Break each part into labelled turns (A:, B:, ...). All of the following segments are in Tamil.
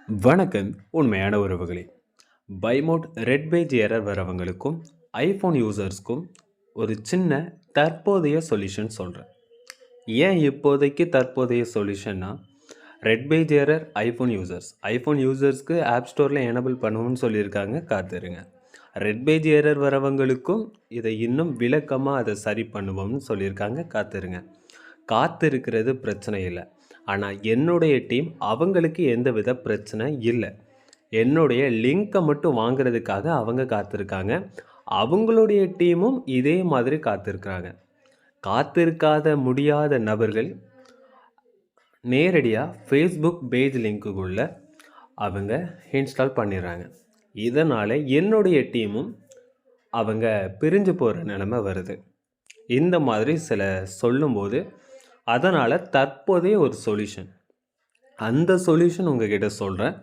A: வணக்கம் உண்மையான உறவுகளே. பைமோட் ரெட் பேஜ் எரர் வரவங்களுக்கும் ஐஃபோன் யூசர்ஸ்க்கும் ஒரு சின்ன தற்போதைய சொல்யூஷன் சொல்கிறேன். ஏன் இப்போதைக்கு தற்போதைய சொல்யூஷன்னா, ரெட் பேஜ் எரர் ஐஃபோன் யூசர்ஸ்க்கு ஆப் ஸ்டோரில் எனபிள் பண்ணுவோம்னு சொல்லியிருக்காங்க, காத்துருங்க. ரெட் பேஜ் எரர் வரவங்களுக்கும் இதை இன்னும் விளக்கமாக அதை சரி பண்ணுவோம்னு சொல்லியிருக்காங்க, காத்துருங்க. காத்திருக்கிறது பிரச்சனை இல்லை, ஆனால் என்னுடைய டீம் அவங்களுக்கு எந்தவித பிரச்சனை இல்லை. என்னுடைய லிங்க்கை மட்டும் வாங்குறதுக்காக அவங்க காத்திருக்காங்க. அவங்களுடைய டீமும் இதே மாதிரி காத்திருக்கிறாங்க. காத்திருக்காத முடியாத நபர்கள் நேரடியாக ஃபேஸ்புக் பேஜ் லிங்க்குக்குள்ளே அவங்க இன்ஸ்டால் பண்ணிடுறாங்க. இதனால் என்னுடைய டீமும் அவங்க பிரிஞ்சு போகிற நிலைமை வருது. இந்த மாதிரி சில சொல்லும்போது அதனால் தற்போதைய ஒரு சொல்யூஷன், அந்த சொல்யூஷன் உங்ககிட்ட சொல்கிறேன்.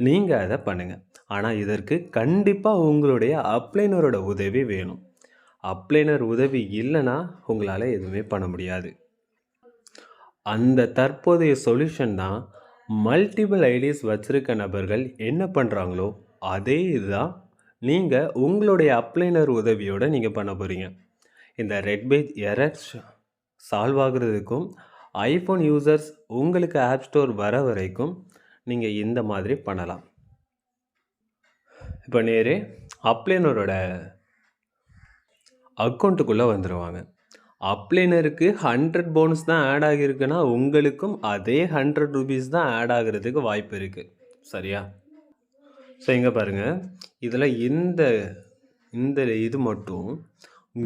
A: நீங்கள் அதை பண்ணுங்கள். ஆனால் இதற்கு கண்டிப்பாக உங்களுடைய அப்ளைனரோட உதவி வேணும். அப்ளைனர் உதவி இல்லைன்னா உங்களால் எதுவுமே பண்ண முடியாது. அந்த தற்போதைய சொல்யூஷன் தான் மல்டிபிள் ஐடிஸ் வச்சுருக்க நபர்கள் என்ன பண்ணுறாங்களோ அதே இதுதான் நீங்கள் உங்களுடைய அப்ளைனர் உதவியோடு நீங்கள் பண்ண போகிறீங்க. இந்த ரெட் பேஜ் எரர் சால்வ் ஆகுறதுக்கும் ஐஃபோன் யூசர்ஸ் உங்களுக்கு ஆப் ஸ்டோர் வர வரைக்கும் நீங்கள் இந்த மாதிரி பண்ணலாம். இப்போ நேரே அப்ளைனரோட அக்கௌண்ட்டுக்குள்ளே வந்துடுவாங்க. அப்ளைனருக்கு 100 போனஸ் தான் ஆட் ஆகியிருக்குன்னா உங்களுக்கும் அதே 100 ரூபீஸ் தான் ஆட் ஆகிறதுக்கு வாய்ப்பு இருக்குது. சரியா? ஸோ இங்கே பாருங்கள், இதில் இந்த இது மட்டும்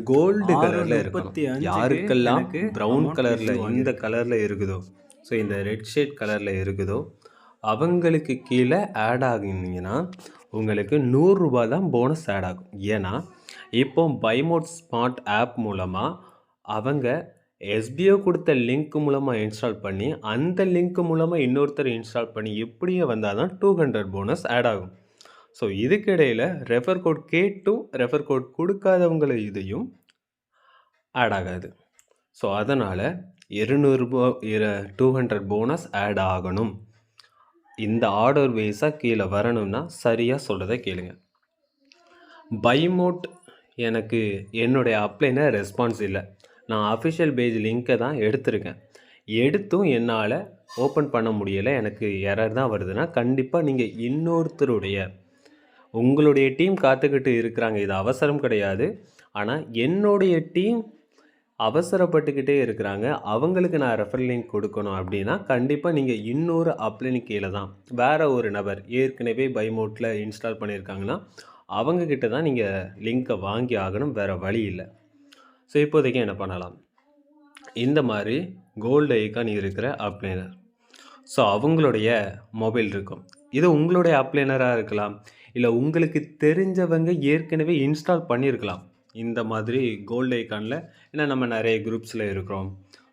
A: கோல்டு கலரில் இருக்கணும். யாருக்கெல்லாம் ப்ரௌன் கலரில் இந்த கலரில் இருக்குதோ, ஸோ இந்த ரெட் ஷேட் கலரில் இருக்குதோ அவங்களுக்கு கீழே ஆட் ஆகினீங்கன்னா உங்களுக்கு 100 ரூபா தான் போனஸ் ஆட் ஆகும். ஏன்னா இப்போ பைமோட் ஸ்மார்ட் ஆப் மூலமாக அவங்க எஸ்பிஓ கொடுத்த லிங்க் மூலமாக இன்ஸ்டால் பண்ணி அந்த லிங்க் மூலமாக இன்னொருத்தர் இன்ஸ்டால் பண்ணி இப்படியே வந்தால் தான் 200 போனஸ் ஆட் ஆகும். ஸோ இதுக்கிடையில் ரெஃபர் கோட் கேட்டும் ரெஃபர் கோட் கொடுக்காதவங்கள இதையும் ஆட் ஆகாது. ஸோ அதனால் 200 போனஸ் ஆட் ஆகணும். இந்த ஆர்டர் வைஸாக கீழே வரணும்னா சரியாக சொல்கிறத கேளுங்க. பைமோட் எனக்கு என்னுடைய அப்ளைனர் ரெஸ்பான்ஸ் இல்லை. நான் அஃபிஷியல் பேஜ் லிங்க்கை தான் எடுத்திருக்கேன். எடுத்தும் என்னால் ஓப்பன் பண்ண முடியலை, எனக்கு எரர் தான் வருதுன்னா கண்டிப்பாக நீங்கள் இன்னொருத்தருடைய உங்களுடைய டீம் காத்துக்கிட்டு இருக்கிறாங்க. இது அவசரம் கிடையாது, ஆனால் என்னுடைய டீம் அவசரப்பட்டுக்கிட்டே இருக்கிறாங்க, அவங்களுக்கு நான் ரெஃபரல் லிங்க் கொடுக்கணும் அப்படின்னா கண்டிப்பாக நீங்கள் இன்னொரு அப்ளைனுக்கு கீழே தான் வேறு ஒரு நபர் ஏற்கனவே பைமோட்டில் இன்ஸ்டால் பண்ணியிருக்காங்கன்னா அவங்கக்கிட்ட தான் நீங்கள் லிங்க்கை வாங்கி ஆகணும், வேறு வழி இல்லை. ஸோ இப்போதைக்கு என்ன பண்ணலாம், இந்த மாதிரி கோல்டு ஐக்கான் இருக்கிற அப்ளைனர், ஸோ அவங்களுடைய மொபைல் இருக்கும். இது உங்களுடைய அப்ளைனராக இருக்கலாம், இல்லை உங்களுக்கு தெரிஞ்சவங்க ஏற்கனவே இன்ஸ்டால் பண்ணியிருக்கலாம். இந்த மாதிரி கோல்டு ஐக்கானில், ஏன்னா நம்ம நிறைய குரூப்ஸில் இருக்கிறோம்,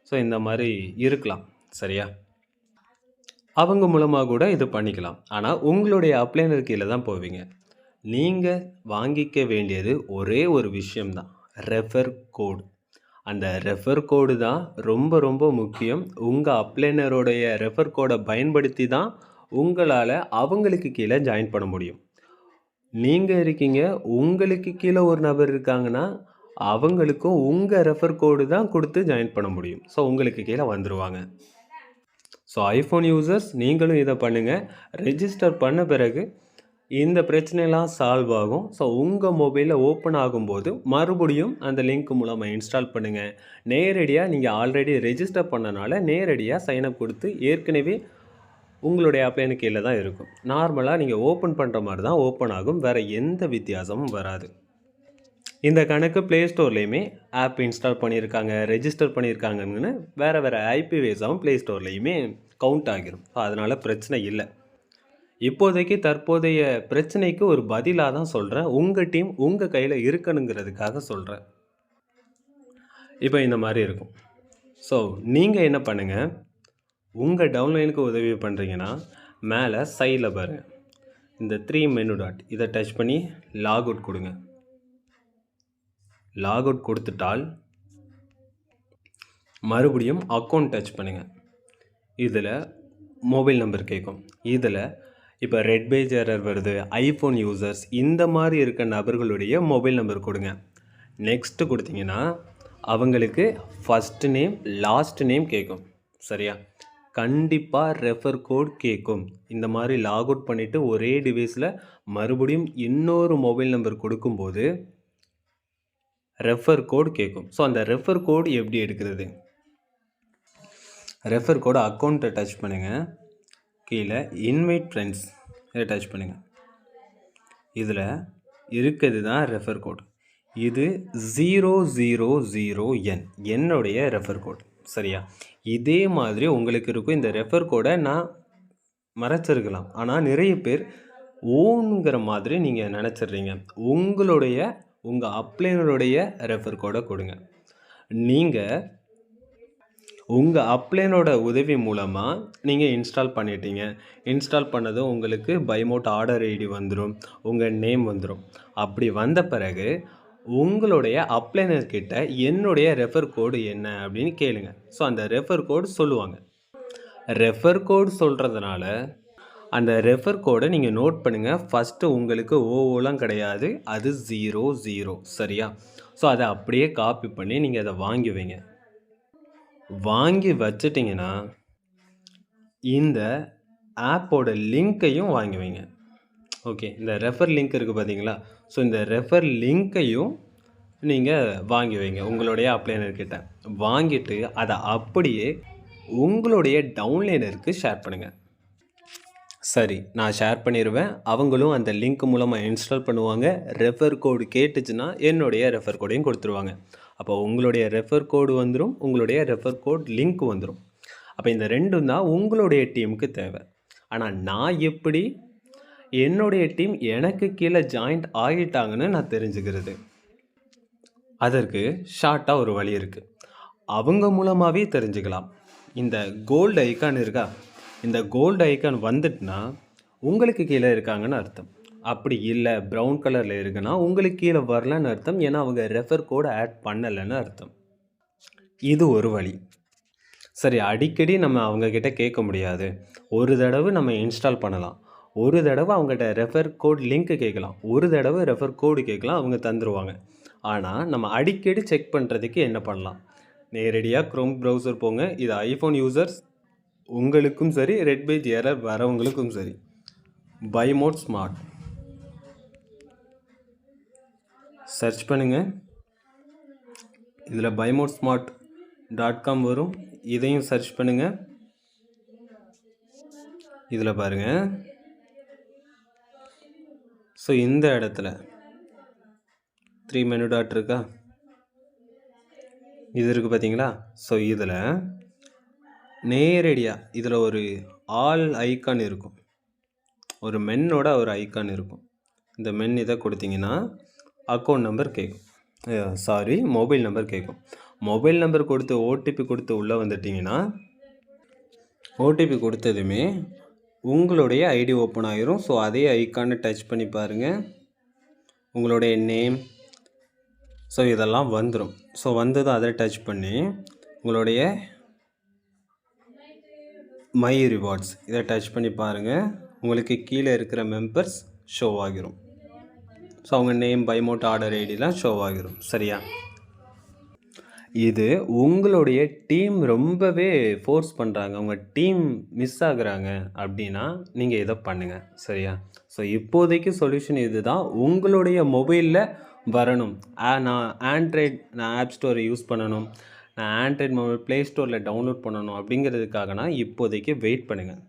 A: ஸோ இந்த மாதிரி இருக்கலாம். சரியா? அவங்க மூலமாக கூட இது பண்ணிக்கலாம். ஆனால் உங்களுடைய அப்ளைனர் கீழே தான் போவீங்க. நீங்கள் வாங்கிக்க வேண்டியது ஒரே ஒரு விஷயம்தான், ரெஃபர் கோடு. அந்த ரெஃபர் கோடு தான் ரொம்ப ரொம்ப முக்கியம். உங்கள் அப்ளைனருடைய ரெஃபர் கோடை பயன்படுத்தி தான் உங்களால் அவங்களுக்கு கீழே ஜாயின் பண்ண முடியும். நீங்கள் இருக்கீங்க, உங்களுக்கு கீழே ஒரு நபர் இருக்காங்கன்னா அவங்களுக்கும் உங்கள் ரெஃபர் கோடு தான் கொடுத்து ஜாயின் பண்ண முடியும். ஸோ உங்களுக்கு கீழே வந்துடுவாங்க. ஸோ ஐஃபோன் யூசர்ஸ் நீங்களும் இதை பண்ணுங்கள். ரெஜிஸ்டர் பண்ண பிறகு இந்த பிரச்சனைலாம் சால்வ் ஆகும். ஸோ உங்கள் மொபைலில் ஓப்பன் ஆகும்போது மறுபடியும் அந்த லிங்க் மூலமாக இன்ஸ்டால் பண்ணுங்கள். நேரடியாக நீங்கள் ஆல்ரெடி ரெஜிஸ்டர் பண்ணனால நேரடியாக சைனப் கொடுத்து ஏற்கனவே உங்களுடைய அப்ளைனுக்கு கீழே தான் இருக்கும். நார்மலாக நீங்கள் ஓப்பன் பண்ணுற மாதிரி தான் ஓப்பன் ஆகும், வேறு எந்த வித்தியாசமும் வராது. இந்த கணக்கு ப்ளே ஸ்டோர்லேயுமே ஆப் இன்ஸ்டால் பண்ணியிருக்காங்க, ரெஜிஸ்டர் பண்ணியிருக்காங்கன்னு வேறு ஐபி வேஸாகவும் ப்ளே ஸ்டோர்லேயுமே கவுண்ட் ஆகிரும். ஸோ அதனால் பிரச்சனை இல்லை. இப்போதைக்கு தற்போதைய பிரச்சனைக்கு ஒரு பதிலாக தான் சொல்கிறேன். உங்கள் டீம் உங்கள் கையில் இருக்கணுங்கிறதுக்காக சொல்கிறேன். இப்போ இந்த மாதிரி இருக்கும். ஸோ நீங்கள் என்ன பண்ணுங்கள், உங்கள் டவுன்லைனுக்கு உதவி பண்ணுறீங்கன்னா மேலே சைடில் பாருங்கள், இந்த 3 மெனு டாட் இதை டச் பண்ணி லாக் அவுட் கொடுங்க. லாக் அவுட் கொடுத்துட்டால் மறுபடியும் அக்கௌண்ட் டச் பண்ணுங்கள். இதில் மொபைல் நம்பர் கேட்கும். இதில் இப்போ ரெட் பேஜ் எரர் வருது, ஐஃபோன் யூசர்ஸ் இந்த மாதிரி இருக்க நபர்களுடைய மொபைல் நம்பர் கொடுங்க. நெக்ஸ்ட்டு கொடுத்தீங்கன்னா அவங்களுக்கு ஃபஸ்ட்டு நேம் லாஸ்ட் நேம் கேட்கும். சரியா? கண்டிப்பாக ரெஃபர் கோட் கேட்கும். இந்த மாதிரி லாக் அவுட் பண்ணிவிட்டு ஒரே டிவைஸில் மறுபடியும் இன்னொரு மொபைல் நம்பர் கொடுக்கும்போது ரெஃபர் கோட் கேட்கும். ஸோ அந்த ரெஃபர் கோட் எப்படி எடுக்கிறது? ரெஃபர் கோடு அக்கௌண்ட்டை டச் பண்ணுங்கள். கீழே இன்வைட் ஃப்ரெண்ட்ஸ் இதை டச் பண்ணுங்கள். இதில் இருக்கிறது தான் ரெஃபர் கோட். இது 000N என்னுடைய ரெஃபர் கோட். சரியா? இதே மாதிரி உங்களுக்கு இருக்கும். இந்த ரெஃபர் கோடை நான் மறைச்சிருக்கலாம், ஆனால் நிறைய பேர் ஓன்கிற மாதிரி நீங்கள் நினச்சிட்றீங்க. உங்கள் அப்ளைனருடைய ரெஃபர் கோடை கொடுங்க. நீங்கள் உங்கள் அப்ளைனோட உதவி மூலமாக நீங்கள் இன்ஸ்டால் பண்ணிட்டீங்க. இன்ஸ்டால் பண்ணதும் உங்களுக்கு பைமோட் ஆர்டர் ஐடி வந்துடும், உங்கள் நேம் வந்துடும். அப்படி வந்த பிறகு உங்களுடைய அப்ளைனர்கிட்ட என்னுடைய ரெஃபர் கோடு என்ன அப்படின்னு கேளுங்க. ஸோ அந்த ரெஃபர் கோடு சொல்லுவாங்க. ரெஃபர் கோடு சொல்கிறதுனால அந்த ரெஃபர் கோடை நீங்கள் நோட் பண்ணுங்கள். ஃபஸ்ட்டு உங்களுக்கு ஓலாம் கிடையாது, அது 00. சரியா? ஸோ அதை அப்படியே காப்பி பண்ணி நீங்கள் அதை வாங்கி வைங்க. வாங்கி வச்சிட்டிங்கன்னா இந்த ஆப்போட லிங்க்கையும் வாங்கி வைங்க. ஓகே, இந்த ரெஃபர் லிங்க் இருக்குது பார்த்தீங்களா? ஸோ இந்த ரெஃபர் லிங்க்கையும் நீங்கள் வாங்கி வைங்க உங்களுடைய அப்ளைனர்கிட்ட. வாங்கிட்டு அதை அப்படியே உங்களுடைய டவுன்லைனருக்கு ஷேர் பண்ணுங்கள். சரி, நான் ஷேர் பண்ணிடுவேன். அவங்களும் அந்த லிங்க் மூலமாக இன்ஸ்டால் பண்ணுவாங்க. ரெஃபர் கோடு கேட்டுச்சுன்னா என்னுடைய ரெஃபர் கோடையும் கொடுத்துருவாங்க. அப்போ உங்களுடைய ரெஃபர் கோடு வந்துடும், உங்களுடைய ரெஃபர் கோட் லிங்க் வந்துடும். அப்போ இந்த ரெண்டும் தான் உங்களுடைய டீமுக்கு தேவை. ஆனால் நான் எப்படி என்னுடைய டீம் எனக்கு கீழே ஜாயிண்ட் ஆகிட்டாங்கன்னு நான் தெரிஞ்சுக்கிறது? அதற்கு ஷார்ட்டாக ஒரு வழி இருக்குது. அவங்க மூலமாகவே தெரிஞ்சுக்கலாம். இந்த கோல்டு ஐக்கான் இருக்கா? இந்த கோல்டு ஐக்கான் வந்துட்டுனா உங்களுக்கு கீழே இருக்காங்கன்னு அர்த்தம். அப்படி இல்லை, ப்ரௌன் கலரில் இருக்குன்னா உங்களுக்கு கீழே வரலன்னு அர்த்தம். ஏன்னா அவங்க ரெஃபர் கோடு ஆட் பண்ணலைன்னு அர்த்தம். இது ஒரு வழி. சரி, அடிக்கடி நம்ம அவங்கக்கிட்ட கேட்க முடியாது. ஒரு தடவை நம்ம இன்ஸ்டால் பண்ணலாம், ஒரு தடவை அவங்ககிட்ட ரெஃபர் கோட் லிங்க் கேட்கலாம், ஒரு தடவை ரெஃபர் கோடு கேட்கலாம், அவங்க தந்துடுவாங்க. ஆனால் நம்ம அடிக்கடி செக் பண்ணுறதுக்கு என்ன பண்ணலாம்? நேரடியாக க்ரோம் ப்ரௌசர் போங்க. இது ஐஃபோன் யூசர்ஸ் உங்களுக்கும் சரி, ரெட் பேஜ் எரர் வரவங்களுக்கும் சரி. பைமோட் ஸ்மார்ட் சர்ச் பண்ணுங்கள். இதில் bimodesmart.com வரும். இதையும் சர்ச் பண்ணுங்கள். இதில் பாருங்கள். ஸோ இந்த இடத்துல 3 மெனு டாட் இருக்கா? இது இருக்குது பார்த்தீங்களா? ஸோ இதில் நேரடியாக இதில் ஒரு ஆல் ஐக்கான் இருக்கும், ஒரு மென்னோட ஒரு ஐக்கான் இருக்கும். இந்த மென் இதை கொடுத்தீங்கன்னா அக்கௌண்ட் நம்பர் கேட்கும், மொபைல் நம்பர் கேட்கும். மொபைல் நம்பர் கொடுத்து ஓடிபி கொடுத்து உள்ளே வந்துட்டிங்கன்னா ஓடிபி கொடுத்ததுமே உங்களுடைய ஐடி ஓப்பன் ஆகிரும். ஸோ அதே ஐக்கானை டச் பண்ணி பாருங்கள். உங்களுடைய நேம், ஸோ இதெல்லாம் வந்துடும். ஸோ வந்ததும் அதை டச் பண்ணி உங்களுடைய மை ரிவார்ட்ஸ் இதை டச் பண்ணி பாருங்கள். உங்களுக்கு கீழே இருக்கிற மெம்பர்ஸ் ஷோ ஆகிரும். ஸோ அவங்க நேம், பைமோட் ஆர்டர் ஐடிலாம் ஷோ ஆகிரும். சரியா? இது உங்களுடைய டீம் ரொம்பவே ஃபோர்ஸ் பண்ணுறாங்க, உங்கள் டீம் மிஸ் ஆகுறாங்க அப்படின்னா நீங்கள் இதை பண்ணுங்கள். சரியா? ஸோ இப்போதைக்கு சொல்யூஷன் இது தான். உங்களுடைய மொபைலில் வரணும். நான் ஆப் ஸ்டோரை யூஸ் பண்ணணும், நான் ஆண்ட்ராய்ட் மொபைல் ப்ளே ஸ்டோரில் டவுன்லோட் பண்ணணும் அப்படிங்கிறதுக்காகனா இப்போதைக்கு வெயிட் பண்ணுங்கள்.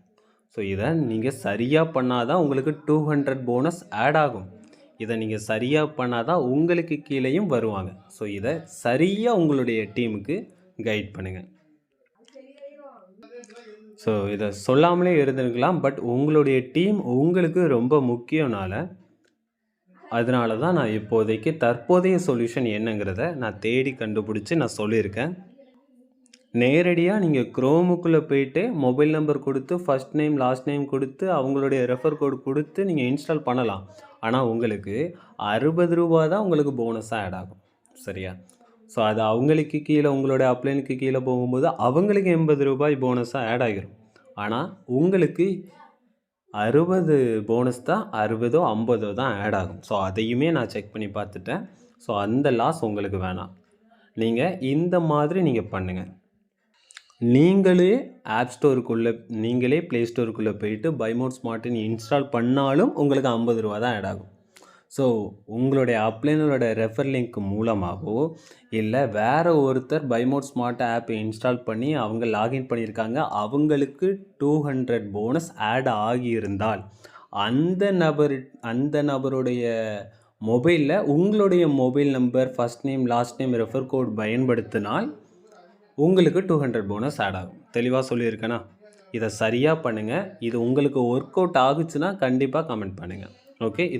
A: ஸோ இதை நீங்கள் சரியாக பண்ணால் தான் உங்களுக்கு 200 போனஸ் ஆட் ஆகும். இதை நீங்கள் சரியாக பண்ணால் தான் உங்களுக்கு கீழேயும் வருவாங்க. ஸோ இதை சரியாக உங்களுடைய டீமுக்கு கைட் பண்ணுங்கள். ஸோ இதை சொல்லாமலே இருந்திருக்கலாம், பட் உங்களுடைய டீம் உங்களுக்கு ரொம்ப முக்கியம்னால அதனால தான் நான் இப்போதைக்கு தற்போதைய சொல்யூஷன் என்னங்கிறத நான் தேடி கண்டுபிடிச்சி நான் சொல்லியிருக்கேன். நேரடியாக நீங்கள் க்ரோமுக்குள்ளே போயிட்டு மொபைல் நம்பர் கொடுத்து ஃபஸ்ட் நேம் லாஸ்ட் நேம் கொடுத்து அவங்களுடைய ரெஃபர் கோடு கொடுத்து நீங்கள் இன்ஸ்டால் பண்ணலாம். ஆனால் உங்களுக்கு 60 ரூபா தான் உங்களுக்கு போனஸாக ஆட் ஆகும். சரியா? ஸோ அது அவங்களுக்கு கீழே உங்களோட அப்ளைனுக்கு கீழே போகும்போது அவங்களுக்கு 80 ரூபாய் போனஸாக ஆட் ஆகிரும். ஆனால் உங்களுக்கு 60 போனஸ் தான் 60ஓ 50ஓ தான் ஆட் ஆகும். ஸோ அதையுமே நான் செக் பண்ணி பார்த்துட்டேன். ஸோ அந்த லாஸ் உங்களுக்கு வேணாம். நீங்கள் இந்த மாதிரி நீங்கள் பண்ணுங்கள். நீங்களே ஆப் ஸ்டோருக்குள்ளே நீங்களே ப்ளே ஸ்டோருக்குள்ளே போயிட்டு பை மோட் ஸ்மார்ட்னு இன்ஸ்டால் பண்ணாலும் உங்களுக்கு ரூ. 50 தான் ஆட் ஆகும். ஸோ உங்களுடைய அப்ளைனரோட ரெஃபர் லிங்க் மூலமாகவோ இல்லை வேறு ஒருத்தர் by mode smart app install பண்ணி அவங்க லாகின் பண்ணியிருக்காங்க, அவங்களுக்கு 200 போனஸ் ஆட் ஆகியிருந்தால் அந்த நபருடைய மொபைலில் உங்களுடைய mobile number, first name, last name, refer code பயன்படுத்தினால் உங்களுக்கு 200 போனஸ் ஆட் ஆகும். தெளிவாக சொல்லியிருக்கேனா? இதை சரியாக பண்ணுங்கள். இது உங்களுக்கு ஒர்க் அவுட் ஆகுச்சுன்னா கண்டிப்பாக கமெண்ட் பண்ணுங்கள். ஓகே. இது